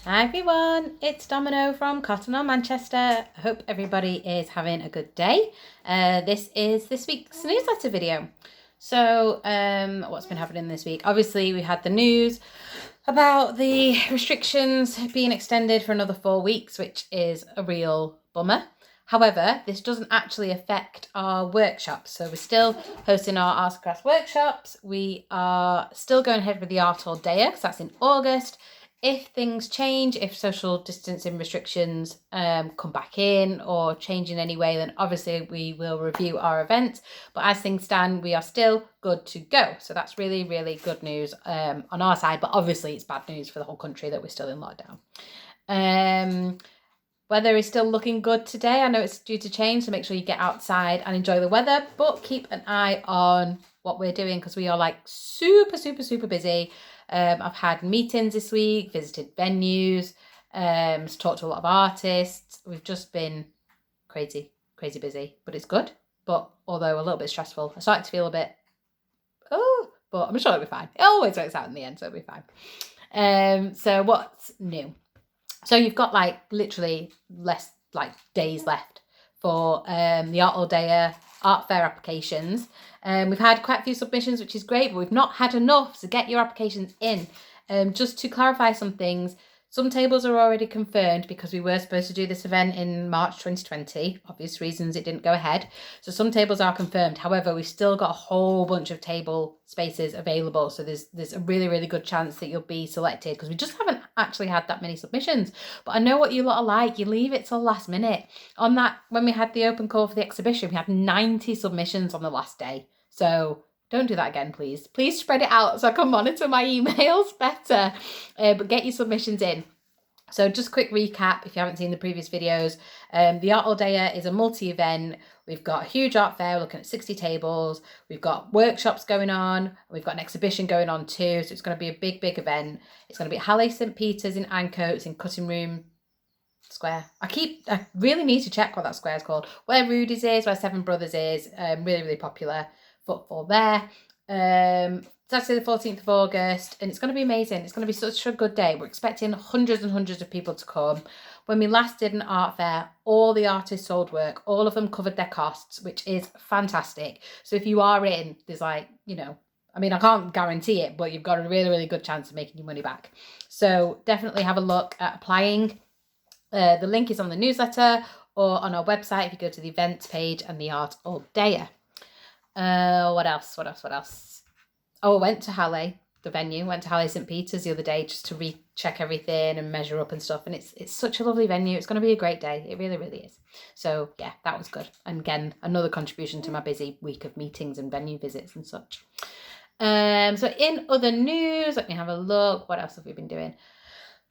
Hi everyone, it's Domino from Cotton on Manchester. I hope everybody is having a good day. This is this week's newsletter video. So, what's been happening this week? Obviously, we had the news about the restrictions being extended for another 4 weeks, which is a real bummer. However, this doesn't actually affect our workshops. So we're still hosting our arts and crafts workshops. We are still going ahead with the Art All Day, because that's in August. If things change, if social distancing restrictions come back in or change in any way, then obviously we will review our event. But as things stand, we are still good to go. So that's really, really good news on our side. But obviously it's bad news for the whole country that we're still in lockdown. Weather is still looking good today. I know it's due to change, so make sure you get outside and enjoy the weather. But keep an eye on what we're doing because we are like super, super, super busy. I've had meetings this week, visited venues, talked to a lot of artists. We've just been crazy, crazy busy, but it's good. But although a little bit stressful, I started to feel a bit, but I'm sure it'll be fine. It always works out in the end, so it'll be fine. So what's new? So you've got like literally less like days left for the Art All Day art fair applications. We've had quite a few submissions, which is great, but we've not had enough, so get your applications in. Just to clarify some things, some tables are already confirmed because we were supposed to do this event in March 2020. Obvious reasons it didn't go ahead. So some tables are confirmed. However, we've still got a whole bunch of table spaces available. So there's a really, really good chance that you'll be selected because we just haven't actually had that many submissions. But I know what you lot are like. You leave it till last minute. On that, when we had the open call for the exhibition, we had 90 submissions on the last day. So don't do that again, please. Please spread it out so I can monitor my emails better. But get your submissions in. So just quick recap, if you haven't seen the previous videos, the Art All Day is a multi-event. We've got a huge art fair, we're looking at 60 tables. We've got workshops going on. We've got an exhibition going on too. So it's going to be a big, big event. It's going to be at Halle St. Peter's in Ancoats in Cutting Room Square. I really need to check what that square is called. Where Rudy's is, where Seven Brothers is, really, really popular footfall there. Saturday the 14th of August, and it's going to be amazing. It's going to be such a good day. We're expecting hundreds and hundreds of people to come. When we last did an art fair, all the artists sold work. All of them covered their costs, which is fantastic. So if you are in, there's like, I mean, I can't guarantee it, but you've got a really, really good chance of making your money back. So definitely have a look at applying. The link is on the newsletter or on our website if you go to the events page and the Art All Day. What else? Oh, I went to Halle, the venue, went to Halle St. Peter's the other day just to recheck everything and measure up and stuff. And it's such a lovely venue. It's going to be a great day. It really, really is. So yeah, that was good. And again, another contribution to my busy week of meetings and venue visits and such. So in other news, let me have a look. What else have we been doing?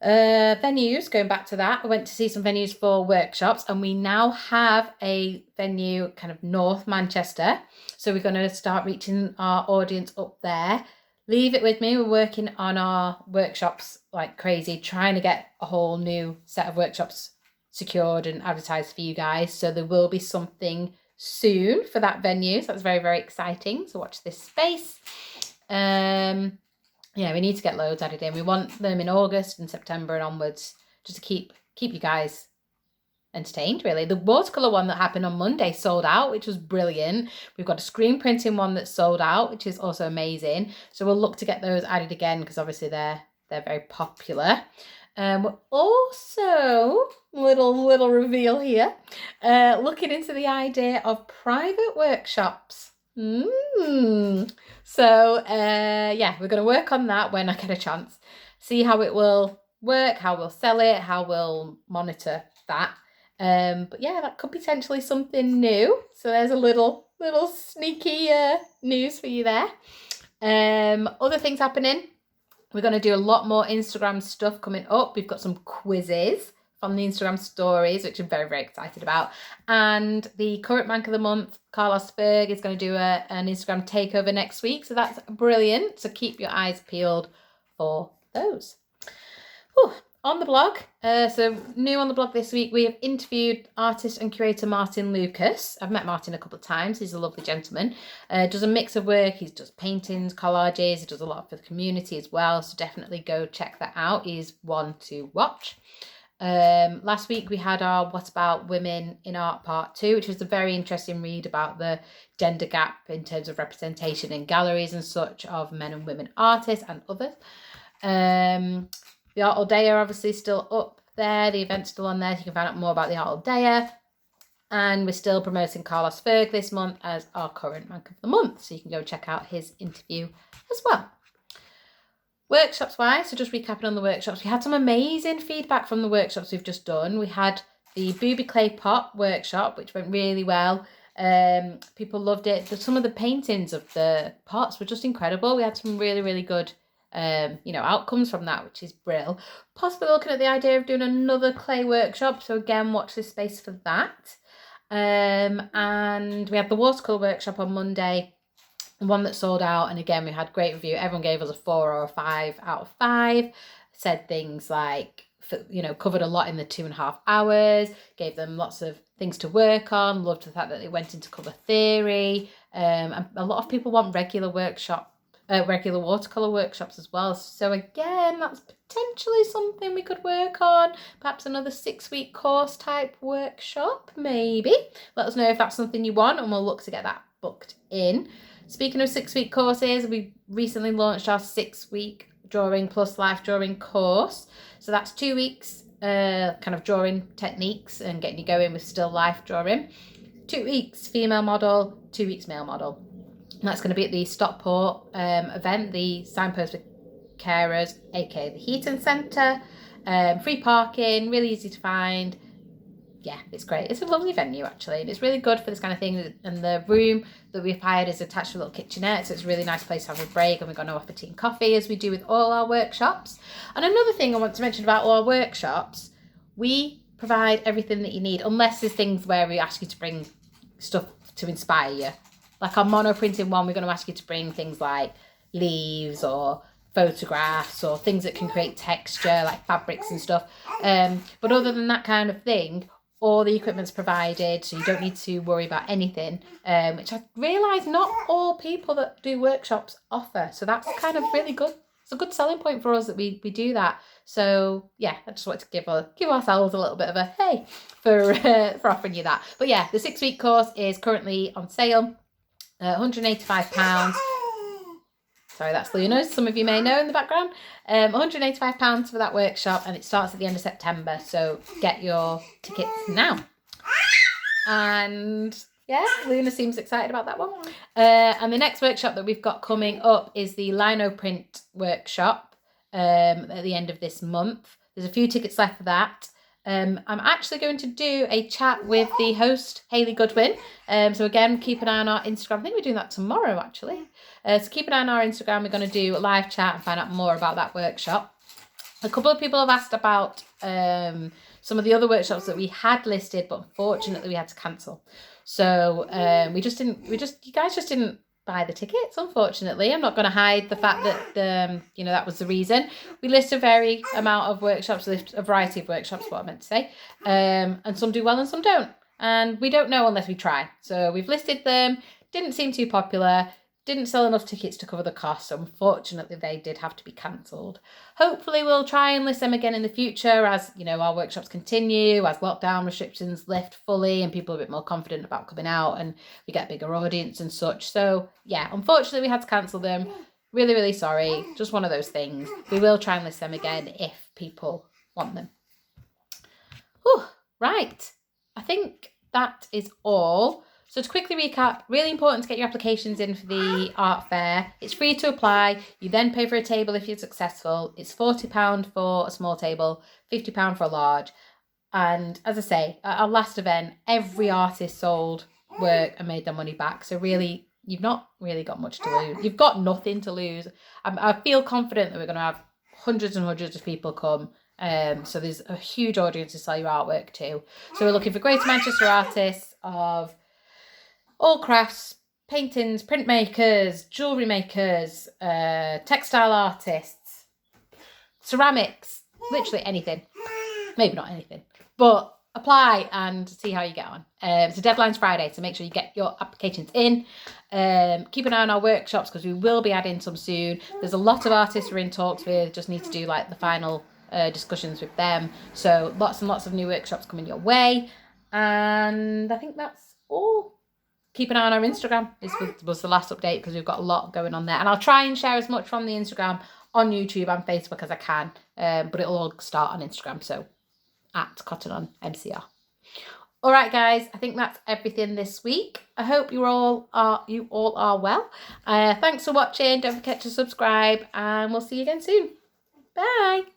Venues, going back to that, I went to see some venues for workshops, and we now have a venue kind of North Manchester. So we're going to start reaching our audience up there. Leave it with me. We're working on our workshops like crazy, trying to get a whole new set of workshops secured and advertised for you guys. So there will be something soon for that venue. So that's very, very exciting. So watch this space. Yeah, we need to get loads added in. We want them in August and September and onwards, just to keep you guys entertained, really. The watercolour one that happened on Monday sold out, which was brilliant. We've got a screen printing one that's sold out, which is also amazing. So we'll look to get those added again because obviously they're very popular. We're also, little reveal here, looking into the idea of private workshops. So yeah, we're going to work on that when I get a chance. See how it will work, how we'll sell it, how we'll monitor that. But yeah, that could potentially something new. So there's a little sneaky news for you there. Other things happening. We're going to do a lot more Instagram stuff coming up. We've got some quizzes from the Instagram stories, which I'm very, very excited about. And the current Mank of the Month, Carlos Berg, is going to do an Instagram takeover next week. So that's brilliant. So keep your eyes peeled for those. Whew. on the blog, so new on the blog this week, we have interviewed artist and curator Martin Lucas. I've met Martin a couple of times. He's a lovely gentleman. Does a mix of work. He does paintings, collages. He does a lot for the community as well. So definitely go check that out. He's one to watch. Last week we had our What About Women in Art Part 2, which was a very interesting read about the gender gap in terms of representation in galleries and such of men and women artists and others. The Art All Day are obviously still up there. The event's still on there. So you can find out more about the Art All Day. And we're still promoting Carlos Ferg this month as our current Mank of the Month. So you can go check out his interview as well. Workshops wise, so just recapping on the workshops, we had some amazing feedback from the workshops we've just done. We had the Booby Clay Pot workshop, which went really well. People loved it. Some of the paintings of the pots were just incredible. We had some really, really good outcomes from that, which is brill. Possibly looking at the idea of doing another clay workshop, so again, watch this space for that. And we had the watercolour workshop on Monday, one that sold out, and again, we had great review. Everyone gave us a 4 or a 5 out of 5. Said things like, covered a lot in the 2.5 hours, gave them lots of things to work on, loved the fact that they went into colour theory, and a lot of people want regular watercolour workshops as well. So again, that's potentially something we could work on. Perhaps another 6-week course type workshop, maybe. Let us know if that's something you want and we'll look to get that booked in. Speaking of 6-week courses, we recently launched our 6-week drawing plus life drawing course. So that's 2 weeks kind of drawing techniques and getting you going with still life drawing. 2 weeks female model, 2 weeks male model. And that's going to be at the Stockport event, the Signpost for Carers, aka the Heaton Centre. Free parking, really easy to find. Yeah, it's great. It's a lovely venue actually, and it's really good for this kind of thing. And the room that we've hired is attached to a little kitchenette, so it's a really nice place to have a break. And we're going to offer tea and coffee as we do with all our workshops. And another thing I want to mention about all our workshops, we provide everything that you need, unless there's things where we ask you to bring stuff to inspire you. Like our mono printing one, we're going to ask you to bring things like leaves or photographs or things that can create texture, like fabrics and stuff. But other than that kind of thing, all the equipment's provided, so you don't need to worry about anything, which I realise not all people that do workshops offer. So that's kind of really good. It's a good selling point for us that we do that. So yeah, I just wanted to give ourselves a little bit of a hey for offering you that. But yeah, the 6-week course is currently on sale, £185. Sorry, that's Luna. Some of you may know in the background. £185 for that workshop, and it starts at the end of September. So get your tickets now. And yeah, Luna seems excited about that one. And the next workshop that we've got coming up is the Lino Print workshop at the end of this month. There's a few tickets left for that. I'm actually going to do a chat with the host, Hayley Goodwin. So again, keep an eye on our Instagram. I think we're doing that tomorrow, actually. So keep an eye on our Instagram. We're going to do a live chat and find out more about that workshop. A couple of people have asked about some of the other workshops that we had listed, but unfortunately we had to cancel. So you guys just didn't buy the tickets, unfortunately. I'm not going to hide the fact that that was the reason. We list a variety of workshops, a variety of workshops, what I meant to say, and some do well and some don't, and we don't know unless we try. So we've listed them, didn't seem too popular, didn't sell enough tickets to cover the cost, so unfortunately they did have to be cancelled. Hopefully we'll try and list them again in the future as our workshops continue, as lockdown restrictions lift fully and people are a bit more confident about coming out and we get a bigger audience and such. So yeah, unfortunately we had to cancel them. Really, really sorry. Just one of those things. We will try and list them again if people want them. Whew, right. I think that is all. So to quickly recap, really important to get your applications in for the art fair. It's free to apply. You then pay for a table if you're successful. It's £40 for a small table, £50 for a large. And as I say, at our last event, every artist sold work and made their money back. So really, you've not really got much to lose. You've got nothing to lose. I feel confident that we're going to have hundreds and hundreds of people come. So there's a huge audience to sell your artwork to. So we're looking for Greater Manchester artists of all crafts, paintings, printmakers, jewellery makers, textile artists, ceramics, literally anything. Maybe not anything, but apply and see how you get on. So deadline's Friday, so make sure you get your applications in. Keep an eye on our workshops because we will be adding some soon. There's a lot of artists we're in talks with, just need to do like the final discussions with them. So lots and lots of new workshops coming your way. And I think that's all. Keep an eye on our Instagram. This was the last update because we've got a lot going on there. And I'll try and share as much from the Instagram on YouTube and Facebook as I can. But it'll all start on Instagram. So at Cotton On MCR. All right, guys. I think that's everything this week. I hope you all are well. Thanks for watching. Don't forget to subscribe and we'll see you again soon. Bye.